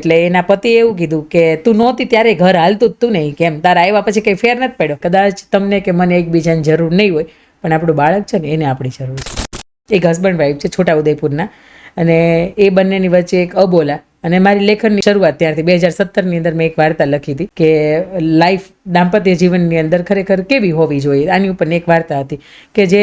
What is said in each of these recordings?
એટલે એના પતિએ એવું કીધું કે તું નહોતી ત્યારે ઘર હાલતું જ તું નહીં, કેમ તારા આવ્યા પછી કંઈ ફેર નથી પડ્યો. કદાચ તમને કે મને એકબીજાની જરૂર નહીં હોય, પણ આપણું બાળક છે ને એને આપણી જરૂર છે. એક હસબન્ડ વાઈફ છે છોટાઉદેપુરના, અને એ બંનેની વચ્ચે એક અબોલા. અને મારી લેખનની શરૂઆત ત્યારથી 2017ની અંદર મેં એક વાર્તા લખી હતી કે લાઈફ દાંપત્ય જીવનની અંદર ખરેખર કેવી હોવી જોઈએ. આની ઉપર એક વાર્તા હતી કે જે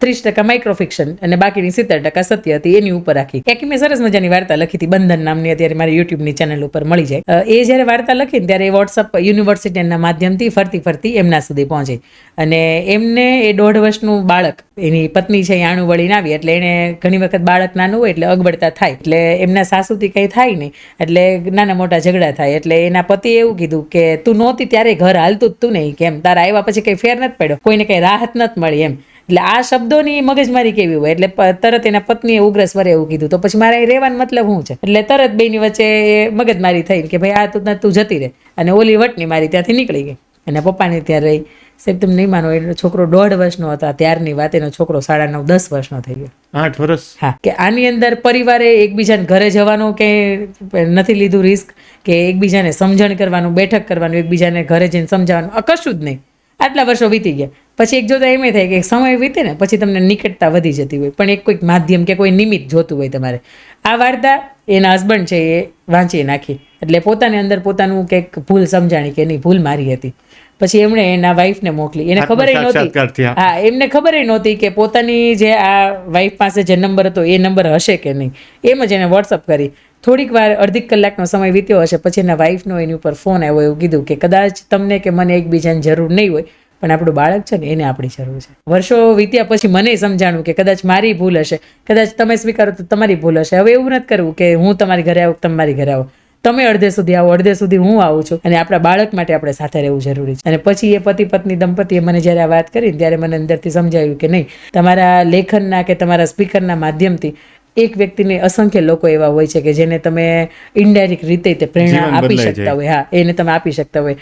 30% માઇક્રોફિક્શન અને બાકીની 70% સત્ય હતી, એની ઉપર આખી એક મેં સરસ મજાની વાર્તા લખી હતી, બંધન નામની. અત્યારે મારી યુટ્યુબની ચેનલ ઉપર મળી જાય. એ જ્યારે વાર્તા લખીને ત્યારે એ વોટ્સઅપ યુનિવર્સિટીના માધ્યમથી ફરતી એમના સુધી પહોંચી. અને એમને એ 1.5 વર્ષનું બાળક, એની પત્ની છે એ આણું વળીને આવી, એટલે એને ઘણી વખત બાળક નાનું હોય એટલે અગવડતા થાય, એટલે એમના સાસુથી કંઈ થાય નહીં, એટલે નાના મોટા ઝઘડા થાય. એટલે એના પતિએ એવું કીધું કે તું નહોતી ત્યારે ઘર હાલતું જ તું નહીં, કેમ તારા આવ્યા પછી કંઈ ફેર નથી પડ્યો, કોઈને કંઈ રાહત નથી મળી એમ. એટલે આ શબ્દોની મગજમારી કેવી હોય, એટલે તરત એના પત્નીએ ઉગ્ર સ્વરે એવું કીધું. તો પછી મારે રહેવાનો મતલબ શું છે? એટલે તરત બેની વચ્ચે મગજમારી થઈ કે ભાઈ આ તું જતી રહે, અને ઓલી વટની મારી ત્યાંથી નીકળી ગઈ. અને પપ્પાની ત્યાં રહી. સાહેબ તમે નહીં માનો, એનો છોકરો 1.5 વર્ષનો હતા ત્યારની વાત, એનો છોકરો 9.5-10 વર્ષનો થઈ ગયો. 8 વર્ષ. હા, કે આની અંદર પરિવારે એકબીજાને ઘરે જવાનું કે નથી લીધું રિસ્ક, કે એકબીજાને સમજણ કરવાનું, બેઠક કરવાનું, એકબીજાને ઘરે જઈને સમજાવવાનું, કશું જ નહીં. આટલા વર્ષો વીતી ગયા પછી એક જોતા એમ થાય કે સમય વીતે ને પછી તમને નિકટતા વધી જતી હોય, પણ એક કોઈક માધ્યમ કે કોઈ નિમિત્ત જોતું હોય તમારે. આ વાર્તા એના હસબન્ડ છે એ વાંચી નાખી, એટલે પોતાની અંદર પોતાનું કંઈક ભૂલ સમજાણી કે એની ભૂલ મારી હતી. પછી એમણે એના વાઈફને મોકલી. એને ખબર નહોતી, હા, એમને ખબર નહોતી કે પોતાની જે આ વાઈફ પાસે જે નંબર હતો એ નંબર હશે કે નહીં. એમ જ એને વોટ્સઅપ કરી. થોડીક વાર, અડધી કલાકનો સમય વીત્યો હશે, પછી એના વાઈફનો એની ઉપર ફોન આવ્યો. એવું કીધું કે કદાચ તમને કે મને એકબીજાની જરૂર નહીં હોય, પણ આપણું બાળક છે ને એને આપણી જરૂર છે. વર્ષો વીત્યા પછી મને સમજાણું કે કદાચ મારી ભૂલ હશે, કદાચ તમે સ્વીકારો તો તમારી ભૂલ હશે. હવે એવું નથી કરવું કે હું તમારી ઘરે આવું, તમે મારી ઘરે આવો, તમે અડધે સુધી આવો, અડધે સુધી હું આવું છું, અને આપણા બાળક માટે આપણે સાથે રહેવું જરૂરી છે. અને પછી એ પતિ પત્ની દંપતીએ મને જ્યારે આ વાત કરી ત્યારે મને અંદરથી સમજાયું કે નહીં, તમારા લેખનના કે તમારા સ્પીકરના માધ્યમથી એક વ્યક્તિને અસંખ્ય લોકો એવા હોય છે કે જેને તમે ઇનડાયરેક્ટ રીતે તે પ્રેરણા આપી શકતા હોય. હા, એને તમે આપી શકતા હોય.